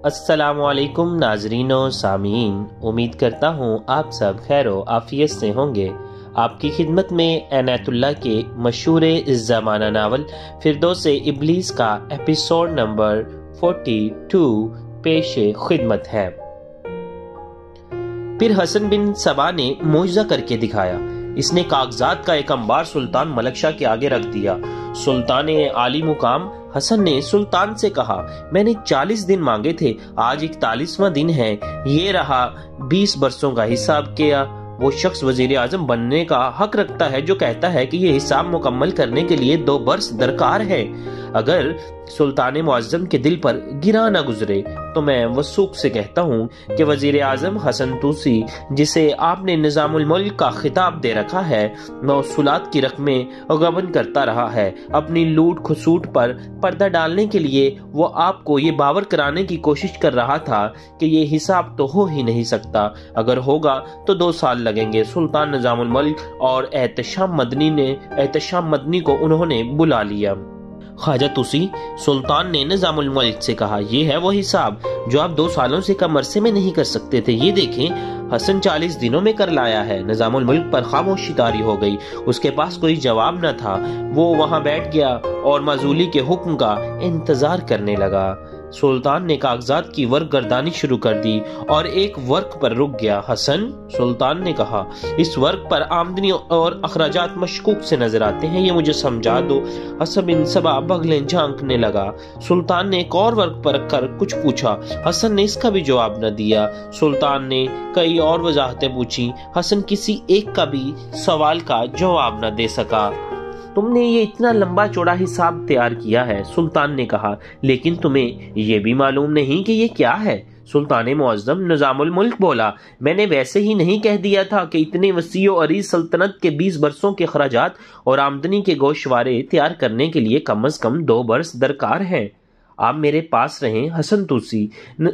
السلام علیکم ناظرین و سامعین، امید کرتا ہوں آپ سب خیر و عافیت سے ہوں گے۔ آپ کی خدمت میں عنایت اللہ کے مشہور زمانہ ناول فردوس ابلیس کا ایپیسوڈ نمبر 42 پیش خدمت ہے۔ پھر حسن بن صبا نے معجزہ کر کے دکھایا۔ اس نے کاغذات کا ایک انبار سلطان ملک شاہ کے آگے رکھ دیا۔ سلطان عالی مقام حسن نے سلطان سے کہا، میں نے 40 دن مانگے تھے، آج 41واں دن ہے، یہ رہا 20 برسوں کا حساب کیا۔ وہ شخص وزیر اعظم بننے کا حق رکھتا ہے جو کہتا ہے کہ یہ حساب مکمل کرنے کے لیے 2 برس درکار ہے۔ اگر سلطان معظم کے دل پر گرا نہ گزرے تو میں وثوق سے کہتا ہوں کہ وزیر اعظم حسن توسی، جسے آپ نے نظام الملک کا خطاب دے رکھا ہے، موصولات کی رقمیں غبن کرتا رہا ہے۔ اپنی لوٹ کھسوٹ پر پردہ ڈالنے کے لیے وہ آپ کو یہ باور کرانے کی کوشش کر رہا تھا کہ یہ حساب تو ہو ہی نہیں سکتا، اگر ہوگا تو 2 سال لگیں گے۔ سلطان نظام الملک اور احتشام مدنی کو انہوں نے بلا لیا۔ خواجہ توسی، سلطان نے نظام الملک سے کہا، یہ ہے وہ حساب جو آپ 2 سالوں سے کم عرصے میں نہیں کر سکتے تھے، یہ دیکھیں حسن 40 دنوں میں کر لایا ہے۔ نظام الملک پر خاموشی طاری ہو گئی، اس کے پاس کوئی جواب نہ تھا۔ وہ وہاں بیٹھ گیا اور معزولی کے حکم کا انتظار کرنے لگا۔ سلطان نے کاغذات کی ورق گردانی شروع کر دی اور ایک ورق پر رک گیا۔ حسن، سلطان نے کہا، اس ورق پر آمدنی اور اخراجات مشکوک سے نظر آتے ہیں، یہ مجھے سمجھا دو۔ حسن بن صبا بغلیں جھانکنے لگا۔ سلطان نے ایک اور ورق پر رکھ کر کچھ پوچھا، حسن نے اس کا بھی جواب نہ دیا۔ سلطان نے کئی اور وضاحتیں پوچھی، حسن کسی ایک کا بھی سوال کا جواب نہ دے سکا۔ تم نے یہ اتنا لمبا چوڑا حساب تیار کیا ہے، سلطان نے کہا، لیکن تمہیں یہ بھی معلوم نہیں کہ یہ کیا ہے۔ سلطان معظم نظام الملک بولا، میں نے ویسے ہی نہیں کہہ دیا تھا کہ اتنے وسیع و عریض سلطنت کے 20 برسوں کے اخراجات اور آمدنی کے گوشوارے تیار کرنے کے لیے کم از کم 2 برس درکار ہیں۔ آپ میرے پاس رہیں حسن توسی،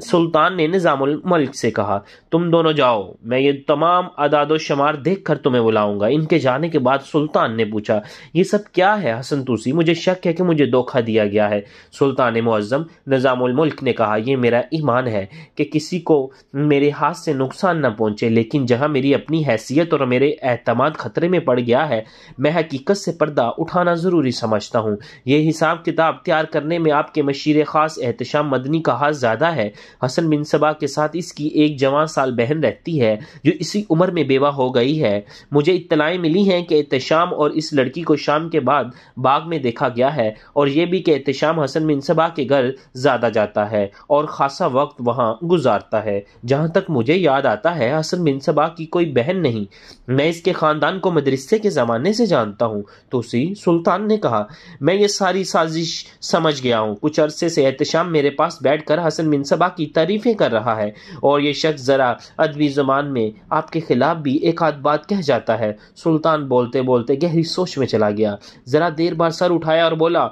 سلطان نے نظام الملک سے کہا، تم دونوں جاؤ، میں یہ تمام اعداد و شمار دیکھ کر تمہیں بلاؤں گا۔ ان کے جانے کے بعد سلطان نے پوچھا، یہ سب کیا ہے حسن توسی؟ مجھے شک ہے کہ مجھے دھوکہ دیا گیا ہے۔ سلطان معظم نظام الملک نے کہا، یہ میرا ایمان ہے کہ کسی کو میرے ہاتھ سے نقصان نہ پہنچے، لیکن جہاں میری اپنی حیثیت اور میرے اعتماد خطرے میں پڑ گیا ہے، میں حقیقت سے پردہ اٹھانا ضروری سمجھتا ہوں۔ یہ حساب کتاب تیار کرنے میں آپ کے مشیر خاص احتشام مدنی کا ہاتھ زیادہ ہے۔ حسن بن صبا کے ساتھ اس کی ایک جوان سال بہن رہتی ہے جو اسی عمر میں بیوہ ہو گئی ہے۔ مجھے اطلاعیں ملی ہیں کہ احتشام اور اس لڑکی کو شام کے بعد باغ میں دیکھا گیا ہے، اور یہ بھی کہ احتشام حسن بن صبا کے گھر زیادہ جاتا ہے اور خاصا وقت وہاں گزارتا ہے۔ جہاں تک مجھے یاد آتا ہے حسن بن صبا کی کوئی بہن نہیں، میں اس کے خاندان کو مدرسے کے زمانے سے جانتا ہوں۔ توسی، سلطان نے کہا، میں یہ ساری سازش سمجھ گیا ہوں۔ کچھ عرصے سے احتشام میرے پاس بیٹھ کر حسن بن صبا کی تعریفیں کر رہا ہے، اور یہ شخص ذرا ادبی زبان میں آپ کے خلاف بھی ایک آدھ بات کہہ جاتا ہے۔ سلطان بولتے بولتے گہری سوچ میں چلا گیا۔ ذرا دیر بعد سر اٹھایا اور بولا،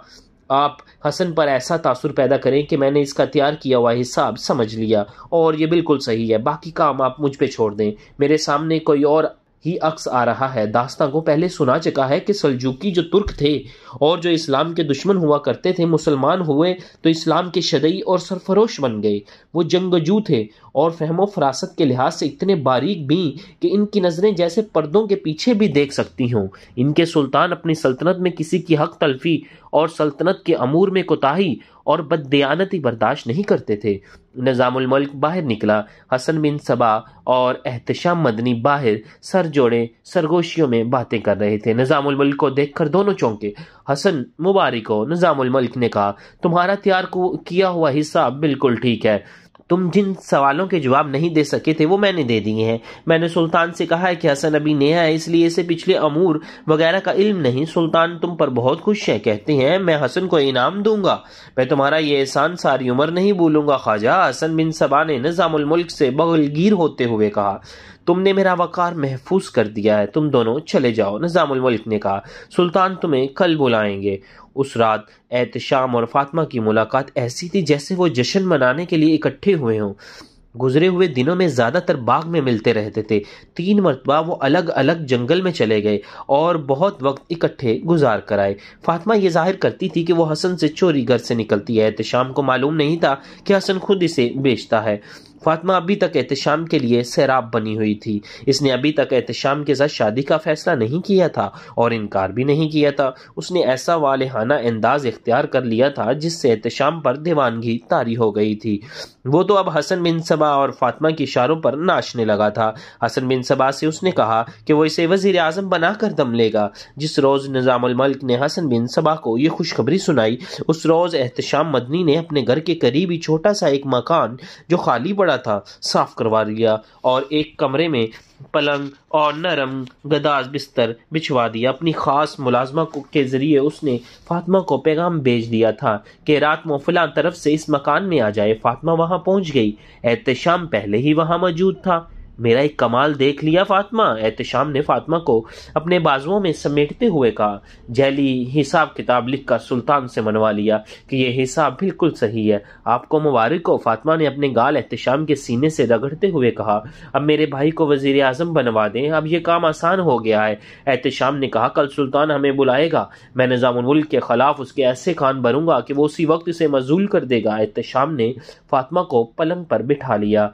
آپ حسن پر ایسا تاثر پیدا کریں کہ میں نے اس کا تیار کیا ہوا حساب سمجھ لیا، اور یہ بالکل صحیح ہے۔ باقی کام آپ مجھ پہ چھوڑ دیں۔ میرے سامنے کوئی اور ہی عکس آ رہا ہے۔ داستان کو پہلے سنا چکا ہے کہ سلجوکی جو ترک تھے اور جو اسلام کے دشمن ہوا کرتے تھے، مسلمان ہوئے تو اسلام کے شدئی اور سرفروش بن گئے۔ وہ جنگجو تھے اور فہم و فراست کے لحاظ سے اتنے باریک بھی کہ ان کی نظریں جیسے پردوں کے پیچھے بھی دیکھ سکتی ہوں۔ ان کے سلطان اپنی سلطنت میں کسی کی حق تلفی اور سلطنت کے امور میں کوتاہی اور بددیانتی برداشت نہیں کرتے تھے۔ نظام الملک باہر نکلا۔ حسن بن صبا اور احتشام مدنی باہر سر جوڑے سرگوشیوں میں باتیں کر رہے تھے۔ نظام الملک کو دیکھ کر دونوں چونکے۔ حسن مبارک ہو، نظام الملک نے کہا، تمہارا تیار کیا ہوا حساب بالکل ٹھیک ہے۔ تم جن سوالوں کے جواب نہیں دے سکے تھے وہ میں نے دے دیے ہیں۔ میں نے سلطان سے کہا ہے کہ حسن ابھی نیا ہے، اس لیے اسے پچھلے امور وغیرہ کا علم نہیں۔ سلطان تم پر بہت خوش ہیں، کہتے ہیں میں حسن کو انعام دوں گا۔ میں تمہارا یہ احسان ساری عمر نہیں بھولوں گا خواجہ۔ حسن بن صبا نے نظام الملک سے بغلگیر ہوتے ہوئے کہا، تم نے میرا وقار محفوظ کر دیا ہے، تم دونوں چلے جاؤ۔ نظام الملک نے کہا، سلطان تمہیں کل بلائیں گے۔ اس رات احتشام اور فاطمہ کی ملاقات ایسی تھی جیسے وہ جشن منانے کے لیے اکٹھے ہوئے ہوں۔ گزرے ہوئے دنوں میں زیادہ تر باغ میں ملتے رہتے تھے۔ 3 مرتبہ وہ الگ الگ جنگل میں چلے گئے اور بہت وقت اکٹھے گزار کر آئے۔ فاطمہ یہ ظاہر کرتی تھی کہ وہ حسن سے چوری گھر سے نکلتی ہے۔ احتشام کو معلوم نہیں تھا کہ حسن خود اسے بیچتا ہے۔ فاطمہ ابھی تک احتشام کے لیے سیراب بنی ہوئی تھی۔ اس نے ابھی تک احتشام کے ساتھ شادی کا فیصلہ نہیں کیا تھا اور انکار بھی نہیں کیا تھا۔ اس نے ایسا والہانہ انداز اختیار کر لیا تھا جس سے احتشام پر دیوانگی طاری ہو گئی تھی۔ وہ تو اب حسن بن صبا اور فاطمہ کی اشاروں پر ناچنے لگا تھا۔ حسن بن صبا سے اس نے کہا کہ وہ اسے وزیر اعظم بنا کر دم لے گا۔ جس روز نظام الملک نے حسن بن صبا کو یہ خوشخبری سنائی، اس روز احتشام مدنی نے اپنے گھر کے قریب ہی چھوٹا سا ایک مکان جو خالی پڑا تھا صاف کروا لیا اور ایک کمرے میں پلنگ اور نرم گداز بستر بچھوا دیا۔ اپنی خاص ملازمہ کے ذریعے اس نے فاطمہ کو پیغام بھیج دیا تھا کہ رات میں فلاں طرف سے اس مکان میں آ جائے۔ فاطمہ وہاں پہنچ گئی۔ احتشام پہلے ہی وہاں موجود تھا۔ میرا ایک کمال دیکھ لیا فاطمہ، احتشام نے فاطمہ کو اپنے بازوؤں میں سمیٹتے ہوئے کہا۔ جعلی حساب کتاب لکھ کر سلطان سے منوا لیا کہ یہ حساب بالکل صحیح ہے۔ آپ کو مبارک ہو، فاطمہ نے اپنے گال احتشام کے سینے سے رگڑتے ہوئے کہا۔ اب میرے بھائی کو وزیر اعظم بنوا دیں، اب یہ کام آسان ہو گیا ہے۔ احتشام نے کہا، کل سلطان ہمیں بلائے گا، میں نظام الملک کے خلاف اس کے ایسے کان بھروں گا کہ وہ اسی وقت اسے معزول کر دے گا۔ احتشام نے فاطمہ کو پلنگ پر بٹھا لیا۔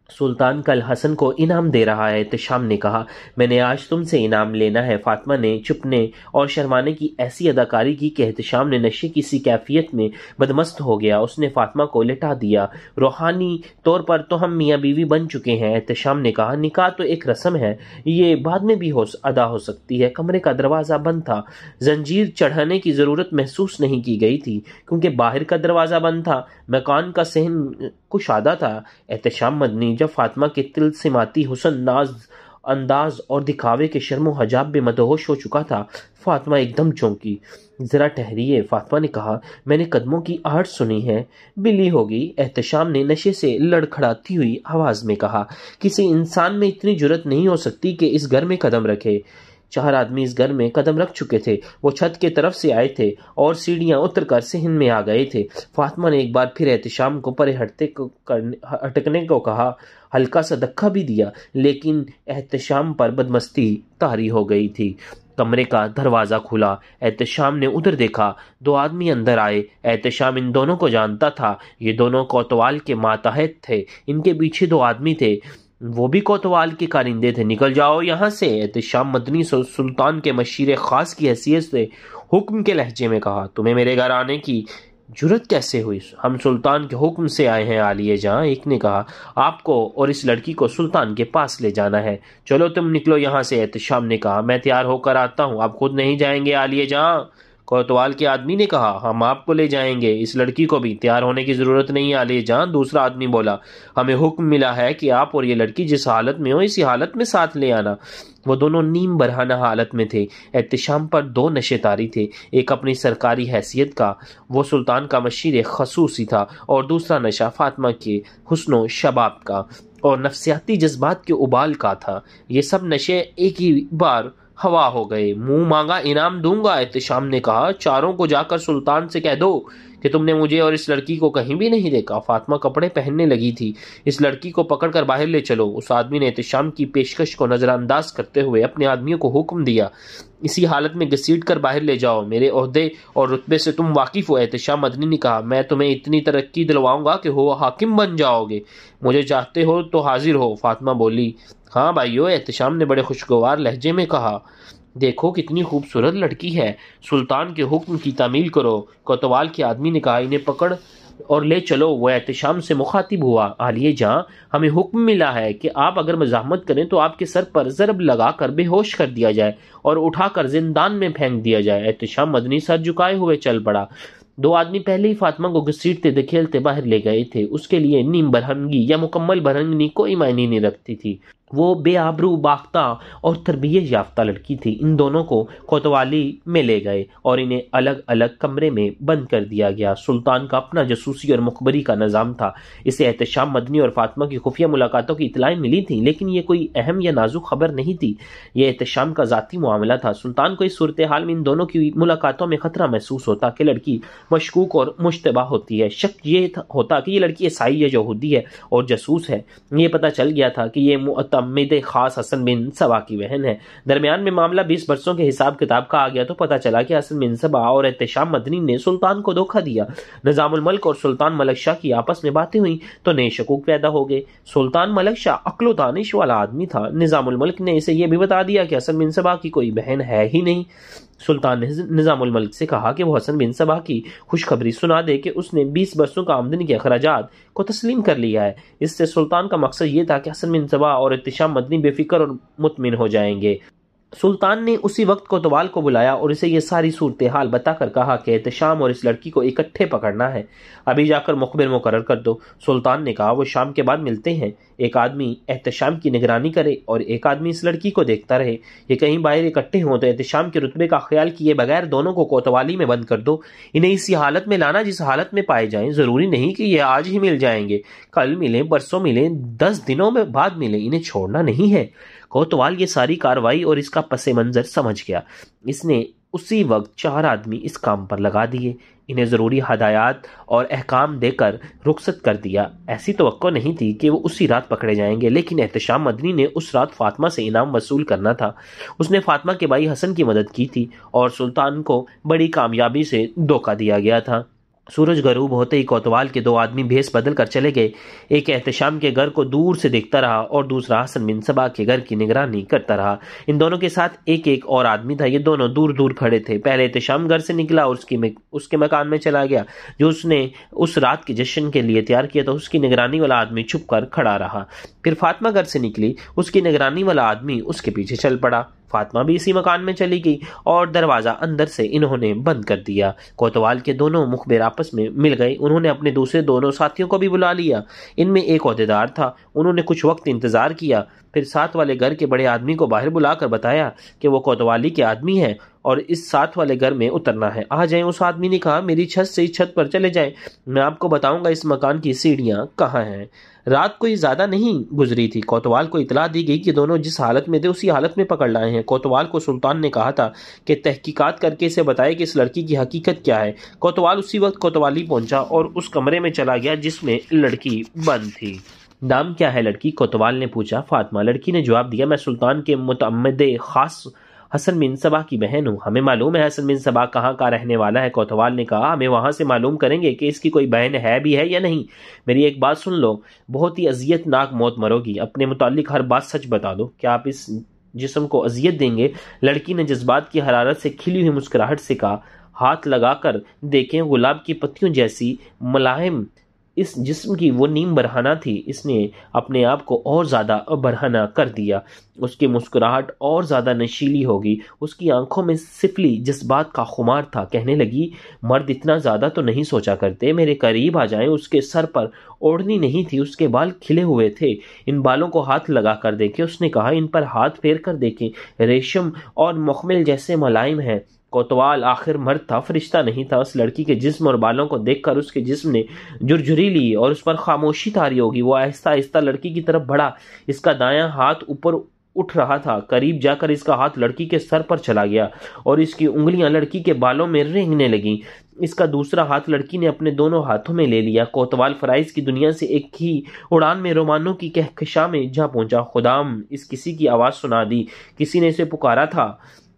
سلطان کل حسن کو انعام دے رہا ہے، احتشام نے کہا۔ میں نے آج تم سے انعام لینا ہے۔ فاطمہ نے چپنے اور شرمانے کی ایسی اداکاری کی کہ احتشام نے نشے کی سی کیفیت میں بدمست ہو گیا۔ اس نے فاطمہ کو لٹا دیا۔ روحانی طور پر تو ہم میاں بیوی بن چکے ہیں، احتشام نے کہا۔ نکاح تو ایک رسم ہے، یہ بعد میں بھی ادا ہو سکتی ہے۔ کمرے کا دروازہ بند تھا۔ زنجیر چڑھانے کی ضرورت محسوس نہیں کی گئی تھی کیونکہ باہر کا دروازہ بند تھا۔ مکان کا صحن کشادہ تھا۔ احتشام مدنی جب فاطمہ کے تلسماتی حسن، ناز انداز اور دکھاوے کے شرم و حجاب میں مدہوش ہو چکا تھا۔ فاطمہ ایک دم چونکی۔ ذرا ٹھہریے، فاطمہ نے کہا، میں نے قدموں کی آہٹ سنی ہے، بلی ہوگی۔ احتشام نے نشے سے لڑکھڑاتی ہوئی آواز میں کہا۔ کسی انسان میں اتنی جرت نہیں ہو سکتی کہ اس گھر میں قدم رکھے۔ 4 آدمی اس گھر میں قدم رکھ چکے تھے۔ وہ چھت کے طرف سے آئے تھے اور سیڑھیاں اتر کر صحن میں آ گئے تھے۔ فاطمہ نے ایک بار پھر احتشام کو پرے ہٹکنے کو کہا، ہلکا سا دھکا بھی دیا، لیکن احتشام پر بدمستی طاری ہو گئی تھی۔ کمرے کا دروازہ کھلا۔ احتشام نے ادھر دیکھا۔ 2 آدمی اندر آئے۔ احتشام ان دونوں کو جانتا تھا۔ یہ دونوں کوتوال کے ماتحت تھے۔ ان کے پیچھے 2 آدمی تھے، وہ بھی کوتوال کے کارندے تھے۔ نکل جاؤ یہاں سے، احتشام مدنی سلطان کے مشیر خاص کی حیثیت سے حکم کے لہجے میں کہا۔ تمہیں میرے گھر آنے کی جرت کیسے ہوئی؟ ہم سلطان کے حکم سے آئے ہیں عالیہ جہاں، ایک نے کہا۔ آپ کو اور اس لڑکی کو سلطان کے پاس لے جانا ہے۔ چلو تم نکلو یہاں سے، احتشام نے کہا۔ میں تیار ہو کر آتا ہوں۔ آپ خود نہیں جائیں گے عالیہ جہاں؟ کوتوال کے آدمی نے کہا۔ ہم آپ کو لے جائیں گے، اس لڑکی کو بھی تیار ہونے کی ضرورت نہیں عالیہ جہاں، دوسرا آدمی بولا۔ ہمیں حکم ملا ہے کہ آپ اور یہ لڑکی جس حالت میں ہو اسی حالت میں ساتھ لے آنا۔ وہ دونوں نیم برہنہ حالت میں تھے۔ احتشام پر 2 نشے طاری تھے، ایک اپنی سرکاری حیثیت کا، وہ سلطان کا مشیر خصوصی تھا، اور دوسرا نشہ فاطمہ کے حسن و شباب کا اور نفسیاتی جذبات کے ابال کا تھا۔ یہ سب نشے ایک ہی بار ہوا ہو گئے۔ منہ مانگا انعام دوں گا، احتشام نے کہا۔ 4 کو جا کر سلطان سے کہہ دو کہ تم نے مجھے اور اس لڑکی کو کہیں بھی نہیں دیکھا۔ فاطمہ کپڑے پہننے لگی تھی۔ اس لڑکی کو پکڑ کر باہر لے چلو۔ اس آدمی نے احتشام کی پیشکش کو نظر انداز کرتے ہوئے اپنے آدمیوں کو حکم دیا، اسی حالت میں گھسیٹ کر باہر لے جاؤ۔ میرے عہدے اور رتبے سے تم واقف ہو، احتشام مدنی نے کہا۔ میں تمہیں اتنی ترقی دلواؤں گا کہ ہو حاکم بن جاؤ گے۔ مجھے چاہتے ہو تو حاضر ہو، فاطمہ بولی۔ ہاں بھائیو، احتشام نے بڑے خوشگوار لہجے میں کہا۔ دیکھو کتنی خوبصورت لڑکی ہے، سلطان کے حکم کی تعمیل کرو، کوتوال کے آدمی نے کہا۔ انہیں پکڑ اور لے چلو۔ وہ احتشام سے مخاطب ہوا، عالیہ جہاں، ہمیں حکم ملا ہے کہ آپ اگر مزاحمت کریں تو آپ کے سر پر ضرب لگا کر بے ہوش کر دیا جائے اور اٹھا کر زندان میں پھینک دیا جائے۔ احتشام مدنی سر جھکائے ہوئے چل پڑا۔ 2 آدمی پہلے ہی فاطمہ کو گھسیٹتے دھکیلتے باہر لے گئے تھے۔ اس کے لیے نیم برہنگی یا مکمل برہنگی کوئی معنی نہیں رکھتی تھی۔ وہ بے آبرو باختہ اور تربیت یافتہ لڑکی تھی۔ ان دونوں کو کوتوالی میں لے گئے اور انہیں الگ الگ کمرے میں بند کر دیا گیا۔ سلطان کا اپنا جاسوسی اور مخبری کا نظام تھا۔ اسے احتشام مدنی اور فاطمہ کی خفیہ ملاقاتوں کی اطلاعیں ملی تھیں، لیکن یہ کوئی اہم یا نازک خبر نہیں تھی۔ یہ احتشام کا ذاتی معاملہ تھا۔ سلطان کو اس صورتحال میں ان دونوں کی ملاقاتوں میں خطرہ محسوس ہوتا کہ لڑکی مشکوک اور مشتبہ ہوتی ہے۔ شک یہ ہوتا کہ یہ لڑکی عیسائی یا یہودی ہے اور جاسوس ہے۔ یہ پتہ چل گیا تھا کہ یہ معتمد خاص حسن بن صبا کی بہن ہے۔ درمیان میں معاملہ 20 برسوں کے حساب کتاب کا آ گیا تو پتہ چلا کہ حسن بن صبا اور احتشام مدنی نے سلطان کو دھوکہ دیا۔ نظام الملک اور سلطان ملک شاہ کی آپس میں باتیں ہوئیں تو نئے شکوک پیدا ہو گئے۔ سلطان ملک شاہ عقل و دانش والا آدمی تھا۔ نظام الملک نے اسے یہ بھی بتا دیا کہ حسن بن صبا کی کوئی بہن ہے ہی نہیں۔ سلطان نے نظام الملک سے کہا کہ وہ حسن بن صبا کی خوشخبری سنا دے کہ اس نے 20 برسوں کا آمدنی کے اخراجات کو تسلیم کر لیا ہے۔ اس سے سلطان کا مقصد یہ تھا کہ حسن بن صبا اور احتشام مدنی بے فکر اور مطمئن ہو جائیں گے۔ سلطان نے اسی وقت کوتوال کو بلایا اور اسے یہ ساری صورتحال بتا کر کہا کہ احتشام اور اس لڑکی کو اکٹھے پکڑنا ہے۔ ابھی جا کر مخبر مقرر کر دو۔ سلطان نے کہا وہ شام کے بعد ملتے ہیں۔ ایک آدمی احتشام کی نگرانی کرے اور ایک آدمی اس لڑکی کو دیکھتا رہے۔ یہ کہیں باہر اکٹھے ہوں تو احتشام کے رتبے کا خیال کیے بغیر دونوں کو کوتوالی میں بند کر دو۔ انہیں اسی حالت میں لانا جس حالت میں پائے جائیں۔ ضروری نہیں کہ یہ آج ہی مل جائیں گے، کل ملیں، پرسوں ملیں، 10 دنوں میں بعد ملیں، انہیں چھوڑنا نہیں ہے۔ کوتوال یہ ساری کاروائی اور اس کا پس منظر سمجھ گیا۔ اس نے اسی وقت 4 آدمی اس کام پر لگا دیے۔ انہیں ضروری ہدایات اور احکام دے کر رخصت کر دیا۔ ایسی توقع نہیں تھی کہ وہ اسی رات پکڑے جائیں گے، لیکن احتشام مدنی نے اس رات فاطمہ سے انعام وصول کرنا تھا۔ اس نے فاطمہ کے بھائی حسن کی مدد کی تھی اور سلطان کو بڑی کامیابی سے دھوکہ دیا گیا تھا۔ سورج غروب ہوتے ہی کوتوال کے 2 آدمی بھیس بدل کر چلے گئے۔ ایک احتشام کے گھر کو دور سے دیکھتا رہا اور دوسرا حسن بن صبا کے گھر کی نگرانی کرتا رہا۔ ان دونوں کے ساتھ ایک اور آدمی تھا۔ یہ دونوں دور دور کھڑے تھے۔ پہلے احتشام گھر سے نکلا اور اس کے مکان میں چلا گیا جو اس نے اس رات کے جشن کے لیے تیار کیا تھا۔ اس کی نگرانی والا آدمی چھپ کر کھڑا رہا۔ پھر فاطمہ گھر سے نکلی، اس کی نگرانی والا آدمی اس کے پیچھے چل پڑا۔ فاطمہ بھی اسی مکان میں چلی گئی اور دروازہ اندر سے انہوں نے بند کر دیا۔ کوتوال کے دونوں مخبر آپس میں مل گئے۔ انہوں نے اپنے دوسرے دونوں ساتھیوں کو بھی بلا لیا۔ ان میں ایک عہدیدار تھا۔ انہوں نے کچھ وقت انتظار کیا، پھر ساتھ والے گھر کے بڑے آدمی کو باہر بلا کر بتایا کہ وہ کوتوالی کے آدمی ہیں اور اس ساتھ والے گھر میں اترنا ہے۔ آ جائیں۔ اس آدمی نے کہا میری چھت سے اس چھت پر چلے جائیں، میں آپ کو بتاؤں گا اس مکان کی سیڑھیاں کہاں ہیں۔ رات کوئی زیادہ نہیں گزری تھی۔ کوتوال کو اطلاع دی گئی کہ دونوں جس حالت میں تھے اسی حالت میں پکڑ لائے ہیں۔ کوتوال کو سلطان نے کہا تھا کہ تحقیقات کر کے اسے بتائے کہ اس لڑکی کی حقیقت کیا ہے۔ کوتوال اسی وقت کوتوالی پہنچا اور اس کمرے میں چلا گیا جس میں لڑکی بند تھی۔ نام کیا ہے لڑکی؟ کوتوال نے پوچھا۔ فاطمہ۔ لڑکی نے جواب دیا میں سلطان کے متعمد خاص حسن بن صبا کی بہن ہوں۔ ہمیں معلوم ہے حسن بن صبا کہاں کا رہنے والا ہے۔ کوتوال نے کہا ہمیں وہاں سے معلوم کریں گے کہ اس کی کوئی بہن ہے بھی ہے یا نہیں۔ میری ایک بات سن لو، بہت ہی اذیت ناک موت مرو گی۔ اپنے متعلق ہر بات سچ بتا دو۔ کیا آپ اس جسم کو اذیت دیں گے؟ لڑکی نے جذبات کی حرارت سے کھلی ہوئی مسکراہٹ سے کہا ہاتھ لگا کر دیکھیں، گلاب کی پتیوں جیسی ملائم اس جسم کی وہ نیم برہنہ تھی۔ اس نے اپنے آپ کو اور زیادہ برہنہ کر دیا۔ اس کی مسکراہٹ اور زیادہ نشیلی ہوگی۔ اس کی آنکھوں میں سفلی جذبات کا خمار تھا۔ کہنے لگی مرد اتنا زیادہ تو نہیں سوچا کرتے، میرے قریب آ جائیں۔ اس کے سر پر اوڑھنی نہیں تھی، اس کے بال کھلے ہوئے تھے۔ ان بالوں کو ہاتھ لگا کر دیکھیں۔ اس نے کہا ان پر ہاتھ پھیر کر دیکھیں، ریشم اور مخمل جیسے ملائم ہیں۔ کوتوال آخر مرد تھا، فرشتہ نہیں تھا۔ اس لڑکی کے جسم اور بالوں کو دیکھ کر اس کے جسم نے جھرجھری لی اور اس پر خاموشی طاری ہوگی۔ وہ آہستہ آہستہ لڑکی کی طرف بڑھا۔ اس کا دایاں ہاتھ اوپر اٹھ رہا تھا۔ قریب جا کر اس کا ہاتھ لڑکی کے سر پر چلا گیا اور اس کی انگلیاں لڑکی کے بالوں میں رینگنے لگیں۔ اس کا دوسرا ہاتھ لڑکی نے اپنے دونوں ہاتھوں میں لے لیا۔ کوتوال فرائض کی دنیا سے ایک ہی اڑان میں رومانوں کی کہکشاں میں جا پہنچا۔ خدام، اس کسی کی آواز سنا دی، کسی نے اسے پکارا تھا۔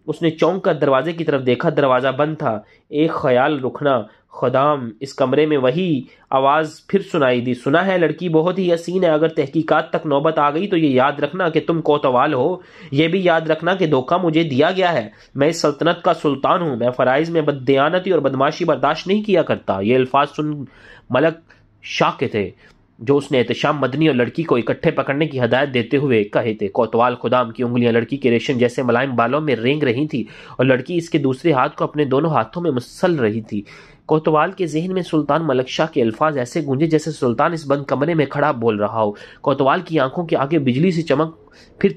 اس نے چونک کر دروازے کی طرف دیکھا، دروازہ بند تھا۔ ایک خیال رکنا، خدام، اس کمرے میں وہی آواز پھر سنائی دی، سنا ہے لڑکی بہت ہی حسین ہے، اگر تحقیقات تک نوبت آ گئی تو یہ یاد رکھنا کہ تم کوتوال ہو، یہ بھی یاد رکھنا کہ دھوکہ مجھے دیا گیا ہے، میں اس سلطنت کا سلطان ہوں، میں فرائض میں بددیانتی اور بدماشی برداشت نہیں کیا کرتا۔ یہ الفاظ سن ملک شاہ کے تھے جو اس نے احتشام مدنی اور لڑکی کو اکٹھے پکڑنے کی ہدایت دیتے ہوئے کہے تھے۔ کوتوال خدام کی انگلیاں لڑکی کے ریشم جیسے ملائم بالوں میں رینگ رہی تھی اور لڑکی اس کے دوسرے ہاتھ کو اپنے دونوں ہاتھوں میں مسل رہی تھی۔ کوتوال کے ذہن میں سلطان ملک شاہ کے الفاظ ایسے گونجے جیسے سلطان اس بند کمرے میں کھڑا بول رہا ہو۔ کوتوال کی آنکھوں کے آگے بجلی سی چمک، پھر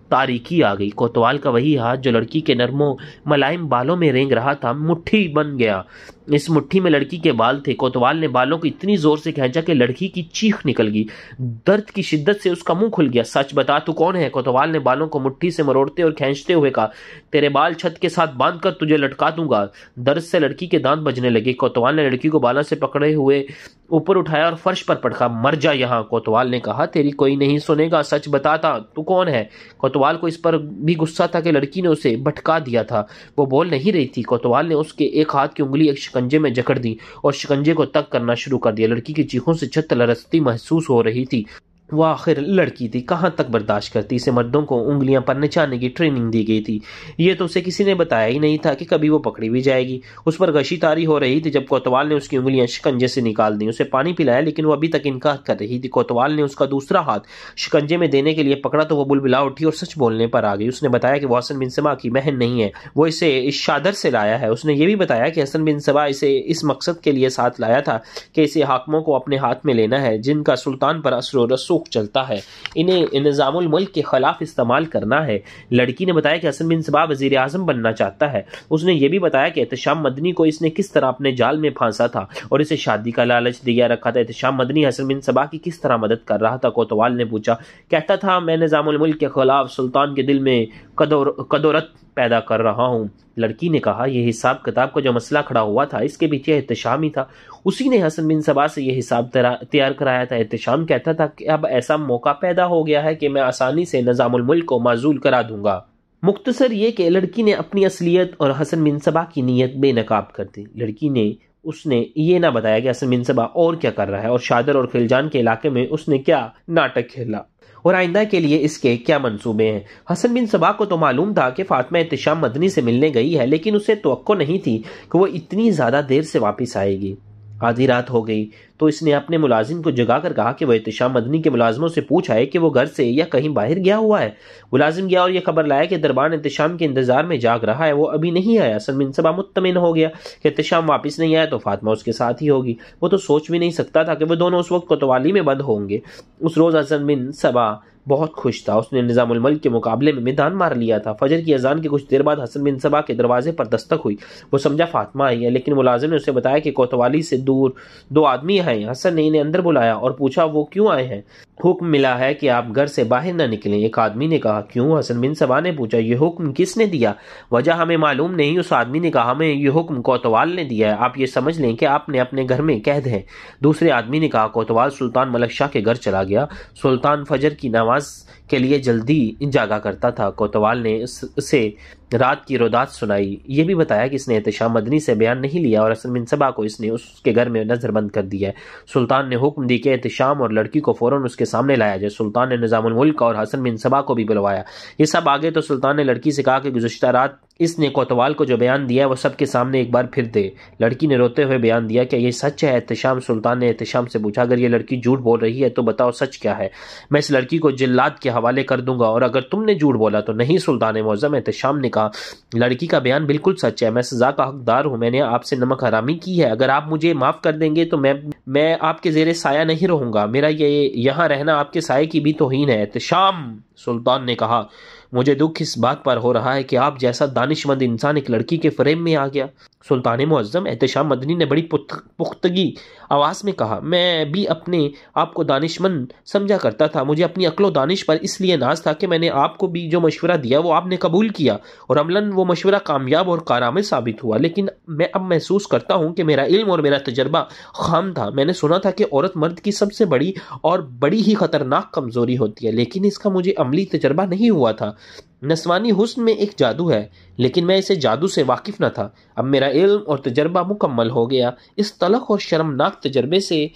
تاریکی آ گئی۔ کوتوال کا وہی ہاتھ جو لڑکی کے نرم و ملائم بالوں میں رینگ رہا تھا مٹھی بن گیا۔ اس مٹھی میں لڑکی کے بال تھے۔ کوتوال نے بالوں کو اتنی زور سے کھینچا کہ لڑکی کی چیخ نکل گئی۔ درد کی شدت سے اس کا منہ کھل گیا۔ سچ بتا، تو کون ہے؟ کوتوال نے بالوں کو مٹھی سے مروڑتے اور کھینچتے ہوئے کہا۔ تیرے بال چھت کے ساتھ باندھ کر تجھے لٹکا دوں گا۔ درد سے لڑکی کے دانت بجنے لگے۔ کوتوال نے لڑکی کو بالوں سے پکڑے ہوئے اوپر اٹھایا اور فرش پر پٹکا۔ مر جا یہاں، کوتوال نے کہا، تیری کوئی نہیں سنے گا، سچ بتاتا تو کون ہے؟ کوتوال کو اس پر بھی غصہ تھا کہ لڑکی نے اسے بھٹکا دیا تھا، وہ بول نہیں رہی تھی۔ کوتوال نے اس کے ایک ہاتھ کی انگلی ایک شکنجے میں جکڑ دی اور شکنجے کو تنگ کرنا شروع کر دیا۔ لڑکی کی چیخوں سے چھت لرزتی محسوس ہو رہی تھی۔ وہ آخر لڑکی تھی، کہاں تک برداشت کرتی؟ اسے مردوں کو انگلیاں پر نچانے کی ٹریننگ دی گئی تھی۔ یہ تو اسے کسی نے بتایا ہی نہیں تھا کہ کبھی وہ پکڑی بھی جائے گی۔ اس پر غشی طاری ہو رہی تھی جب کوتوال نے اس کی انگلیاں شکنجے سے نکال دیں۔ اسے پانی پلایا لیکن وہ ابھی تک انکار کر رہی تھی۔ کوتوال نے اس کا دوسرا ہاتھ شکنجے میں دینے کے لیے پکڑا تو وہ بلبلا اٹھی اور سچ بولنے پر آ گئی۔ اس نے بتایا کہ وہ حسن بن صبا کی بہن نہیں ہے، وہ اسے اس شادر سے لایا ہے۔ اس نے یہ بھی بتایا کہ حسن بن صبا اسے اس مقصد کے لیے ساتھ لایا تھا کہ اسے حاکموں کو اپنے ہاتھ میں لینا ہے جن کا سلطان پر اثر و رسوخ چلتا ہے، انہیں نظام الملک کے خلاف استعمال کرنا ہے۔ لڑکی نے بتایا کہ حسن بن صبا وزیر اعظم بننا چاہتا ہے۔ اس نے یہ بھی بتایا کہ احتشام مدنی کو اس نے کس طرح اپنے جال میں پھانسا تھا اور اسے شادی کا لالچ دیا رکھا تھا۔ احتشام مدنی حسن بن صبا کی کس طرح مدد کر رہا تھا؟ کوتوال نے پوچھا۔ کہتا تھا، میں نظام الملک کے خلاف سلطان کے دل میں قدورت پیدا کر رہا ہوں۔ لڑکی نے کہا، یہ حساب کتاب کا جو مسئلہ کھڑا ہوا تھا اس کے پیچھے احتشام ہی تھا، اسی نے حسن بن صبا سے یہ حساب تیار کرایا تھا۔ احتشام کہتا تھا کہ اب ایسا موقع پیدا ہو گیا ہے کہ میں آسانی سے نظام الملک کو معزول کرا دوں گا۔ مختصر یہ کہ لڑکی نے اپنی اصلیت اور حسن بن صبا کی نیت بے نقاب کر دی۔ لڑکی نے اس نے یہ نہ بتایا کہ حسن بن صبا اور کیا کر رہا ہے اور شادر اور خلجان کے علاقے میں اس نے کیا ناٹک کھیلا اور آئندہ کے لیے اس کے کیا منصوبے ہیں۔ حسن بن صبا کو تو معلوم تھا کہ فاطمہ احتشام مدنی سے ملنے گئی ہے، لیکن اسے توقع نہیں تھی کہ وہ اتنی زیادہ دیر سے واپس آئے گی۔ آدھی رات ہو گئی تو اس نے اپنے ملازم کو جگا کر کہا کہ وہ احتشام مدنی کے ملازموں سے پوچھا کہ وہ گھر سے یا کہیں باہر گیا ہوا ہے۔ ملازم گیا اور یہ خبر لایا کہ دربان احتشام کے انتظار میں جاگ رہا ہے، وہ ابھی نہیں آیا۔ حسن بن صبا مطمئن ہو گیا کہ احتشام واپس نہیں آیا تو فاطمہ اس کے ساتھ ہی ہوگی۔ وہ تو سوچ بھی نہیں سکتا تھا کہ وہ دونوں اس وقت کوتوالی میں بند ہوں گے۔ اس روز حسن بن صبا بہت خوش تھا۔ اس نے نظام الملک کے مقابلے میں میدان مار لیا تھا۔ فجر کی اذان کے کچھ دیر بعد حسن بن صبا کے دروازے پر دستک ہوئی۔ وہ سمجھا فاطمہ آئی ہے، لیکن ملازم نے اسے بتایا کہ کوتوالی سے دور دو آدمی آئے ہیں۔ حسن نے انہیں اندر بلایا اور پوچھا وہ کیوں آئے ہیں؟ حکم ملا ہے کہ آپ گھر سے باہر نہ نکلیں۔ ایک آدمی نے کہا۔ کیوں؟ حسن بن صبا نے پوچھا۔ یہ حکم کس نے دیا؟ وجہ ہمیں معلوم نہیں۔ اس آدمی نے کہا، ہمیں یہ حکم کوتوال نے دیا ہے، آپ یہ سمجھ لیں کہ آپ نے اپنے گھر میں قید ہیں۔ دوسرے آدمی نے کہا، کوتوال سلطان ملک شاہ کے گھر چلا گیا۔ سلطان فجر کی نماز کے لیے جلدی جاگا کرتا تھا۔ کوتوال نے اسے رات کی رودات سنائی۔ یہ بھی بتایا کہ اس نے احتشام مدنی سے بیان نہیں لیا اور حسن بن صبا کو اس نے اس کے گھر میں نظر بند کر دیا ہے۔ سلطان نے حکم دی کہ احتشام اور لڑکی کو فوراً اس کے سامنے لایا جائے۔ سلطان نے نظام الملک اور حسن بن صبا کو بھی بلوایا۔ یہ سب آگے تو سلطان نے لڑکی سے کہا کہ گزشتہ رات اس نے کوتوال کو جو بیان دیا ہے وہ سب کے سامنے ایک بار پھر دے۔ لڑکی نے روتے ہوئے بیان دیا کہ یہ سچ ہے احتشام؟ سلطان نے احتشام سے پوچھا، اگر یہ لڑکی جھوٹ بول رہی ہے تو بتاؤ سچ کیا ہے، میں اس لڑکی کو جلاد کے حوالے کر دوں گا، اور اگر تم نے جھوٹ بولا تو نہیں۔ سلطان معظم احتشام نے کہا، لڑکی کا بیان بالکل سچ ہے، میں سزا کا حقدار ہوں، میں نے آپ سے نمک حرامی کی ہے، اگر آپ مجھے معاف کر دیں گے تو میں آپ کے زیر سایہ نہیں رہوں گا، میرا یہ یہاں رہنا آپ کے سائے کی بھی توہین ہے۔ احتشام، سلطان نے کہا، مجھے دکھ اس بات پر ہو رہا ہے کہ آپ جیسا دانش مند انسان ایک لڑکی کے فریب میں آ گیا۔ سلطان معظم احتشام مدنی نے بڑی پختگی آواز میں کہا، میں بھی اپنے آپ کو دانش مند سمجھا کرتا تھا، مجھے اپنی عقل و دانش پر اس لیے ناز تھا کہ میں نے آپ کو بھی جو مشورہ دیا وہ آپ نے قبول کیا اور عملاً وہ مشورہ کامیاب اور کارآمد ثابت ہوا، لیکن میں اب محسوس کرتا ہوں کہ میرا علم اور میرا تجربہ خام تھا۔ میں نے سنا تھا کہ عورت مرد کی سب سے بڑی اور بڑی ہی خطرناک کمزوری ہوتی ہے، لیکن اس کا مجھے عملی تجربہ نہیں ہوا تھا۔ نسوانی حسن میں ایک جادو ہے، لیکن میں اسے جادو سے واقف نہ تھا۔ اب میرا علم اور تجربہ مکمل ہو گیا۔ اس تلخ اور شرمناک تجربے سے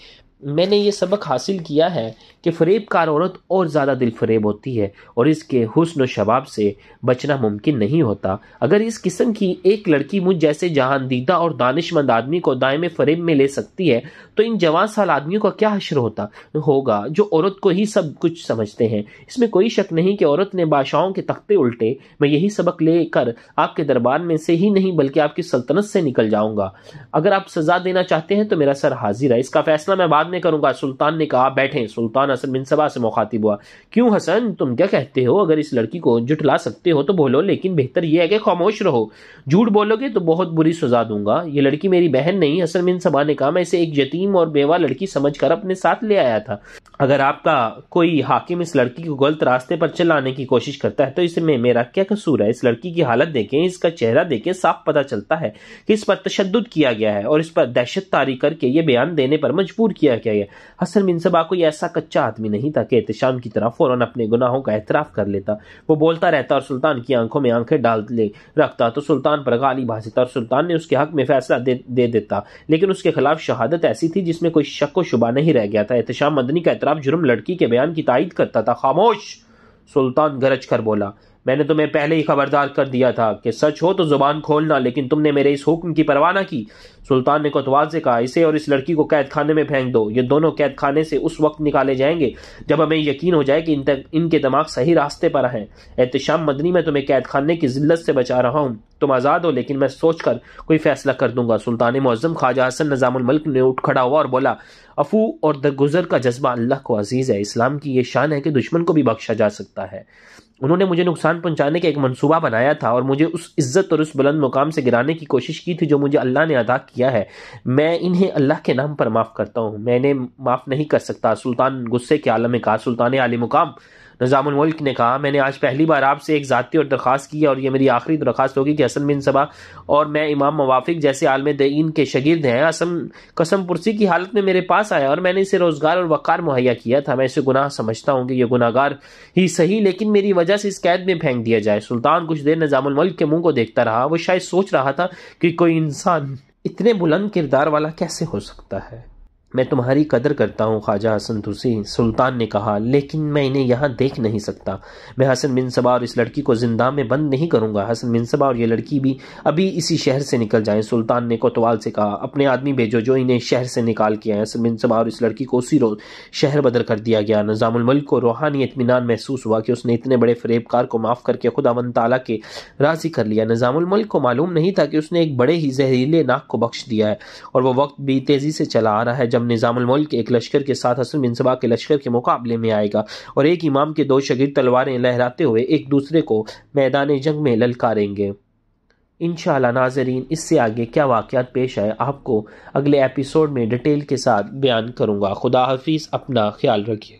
میں نے یہ سبق حاصل کیا ہے کہ فریب کار عورت اور زیادہ دل فریب ہوتی ہے اور اس کے حسن و شباب سے بچنا ممکن نہیں ہوتا۔ اگر اس قسم کی ایک لڑکی مجھ جیسے جہان دیدہ اور دانش مند آدمی کو دائمی فریب میں لے سکتی ہے تو ان جوان سال آدمیوں کا کیا حشر ہوگا جو عورت کو ہی سب کچھ سمجھتے ہیں۔ اس میں کوئی شک نہیں کہ عورت نے بادشاہوں کے تختے الٹے۔ میں یہی سبق لے کر آپ کے دربار میں سے ہی نہیں بلکہ آپ کی سلطنت سے نکل جاؤں گا۔ اگر آپ سزا دینا چاہتے ہیں تو میرا سر حاضر ہے، اس کا فیصلہ میں بعد میں کروں گا۔ سلطان نے کہا، بیٹھیں۔ سلطان حسن بن صبا سے مخاطب ہوا، کیوں حسن، تم کیا کہتے ہو؟ اگر اس لڑکی کو جھٹلا سکتے ہو تو بولو، لیکن بہتر یہ ہے کہ خاموش رہو۔ جھوٹ بولو گے تو بہت بری سزا دوں گا۔ یہ لڑکی میری بہن نہیں، حسن بن صبا نے کہا، میں اسے ایک یتیم اور بیوہ لڑکی سمجھ کر اپنے ساتھ لے آیا تھا۔ اگر آپ کا کوئی حاکم اس لڑکی کو غلط راستے پر چلانے کی کوشش کرتا ہے تو اس میں میرا کیا قصور ہے؟ اس لڑکی کی حالت دیکھیں، اس کا چہرہ دیکھیں، صاف پتہ چلتا ہے کہ اس پر تشدد کیا گیا ہے اور اس پر دہشت طاری کر کے یہ بیان دینے پر مجبور کیا گیا ہے۔ حسن بن صبا کوئی ایسا کچا آدمی نہیں تھا کہ احتشام کی طرح فوراً اپنے گناہوں کا اعتراف کر لیتا۔ وہ بولتا رہتا اور سلطان کی آنکھوں میں آنکھیں ڈال رکھتا تو سلطان پر غالب آ جاتا اور سلطان نے اس کے حق میں فیصلہ دے دیتا، لیکن اس کے خلاف شہادت ایسی تھی جس میں کوئی شک و شبہ نہیں رہ گیا تھا۔ احتشام مدنی کا اعتراف جرم لڑکی کے بیان کی تائید کرتا تھا۔ خاموش! سلطان گرج کر بولا، میں نے تمہیں پہلے ہی خبردار کر دیا تھا کہ سچ ہو تو زبان کھولنا، لیکن تم نے میرے اس حکم کی پرواہ نہ کی۔ سلطان نے کوتوال سے کہا، اسے اور اس لڑکی کو قید خانے میں پھینک دو۔ یہ دونوں قید خانے سے اس وقت نکالے جائیں گے جب ہمیں یقین ہو جائے کہ ان کے دماغ صحیح راستے پر ہیں۔ احتشام مدنی، میں تمہیں قید خانے کی ذلت سے بچا رہا ہوں، تم آزاد ہو، لیکن میں سوچ کر کوئی فیصلہ کر دوں گا۔ سلطان معظم خواجہ حسن نظام الملک نے اٹھ کھڑا ہوا اور بولا، عفو اور درگزر کا جذبہ اللہ کو عزیز ہے۔ اسلام کی یہ شان ہے کہ دشمن کو بھی بخشا جا سکتا ہے۔ انہوں نے مجھے نقصان پہنچانے کا ایک منصوبہ بنایا تھا اور مجھے اس عزت اور اس بلند مقام سے گرانے کی کوشش کی تھی جو مجھے اللہ نے عطا کیا ہے۔ میں انہیں اللہ کے نام پر معاف کرتا ہوں، میں انہیں معاف نہیں کر سکتا۔ سلطان غصے کے عالم میں کہا، سلطان عالی مقام، نظام الملک نے کہا، میں نے آج پہلی بار آپ سے ایک ذاتی اور درخواست کی ہے اور یہ میری آخری درخواست ہوگی کہ حسن بن صبا اور میں امام موافق جیسے عالم دین کے شاگرد ہیں۔ قسم پرسی کی حالت میں میرے پاس آیا اور میں نے اسے روزگار اور وقار مہیا کیا تھا۔ میں اسے گناہ سمجھتا ہوں کہ یہ گناہ گار ہی صحیح، لیکن میری وجہ سے اس قید میں پھینک دیا جائے۔ سلطان کچھ دیر نظام الملک کے منہ کو دیکھتا رہا۔ وہ شاید سوچ رہا تھا کہ کوئی انسان اتنے بلند کردار والا کیسے ہو سکتا ہے۔ میں تمہاری قدر کرتا ہوں خواجہ حسن توسی، سلطان نے کہا، لیکن میں انہیں یہاں دیکھ نہیں سکتا۔ میں حسن بن صبا اور اس لڑکی کو زندان میں بند نہیں کروں گا۔ حسن بن صبا اور یہ لڑکی بھی ابھی اسی شہر سے نکل جائیں۔ سلطان نے کوتوال سے کہا، اپنے آدمی بھیجو جو انہیں شہر سے نکال کے آئے۔ حسن بن صبا اور اس لڑکی کو اسی روز شہر بدر کر دیا گیا۔ نظام الملک کو روحانی اطمینان محسوس ہوا کہ اس نے اتنے بڑے فریب کار کو معاف کر کے خداوند تعالیٰ کے راضی کر لیا۔ نظام الملک کو معلوم نہیں تھا کہ اس نے ایک بڑے ہی زہریلے ناک کو بخش دیا ہے، اور وہ وقت بھی تیزی سے چلا آ رہا ہے جب نظام الملک ایک لشکر کے ساتھ حسن بن صبا کے لشکر کے مقابلے میں آئے گا، اور ایک امام کے دو شاگرد تلواریں لہراتے ہوئے ایک دوسرے کو میدان جنگ میں للکاریں گے۔ انشاءاللہ ناظرین، اس سے آگے کیا واقعات پیش آئے آپ کو اگلے ایپیسوڈ میں ڈیٹیل کے ساتھ بیان کروں گا۔ خدا حافظ، اپنا خیال رکھیے۔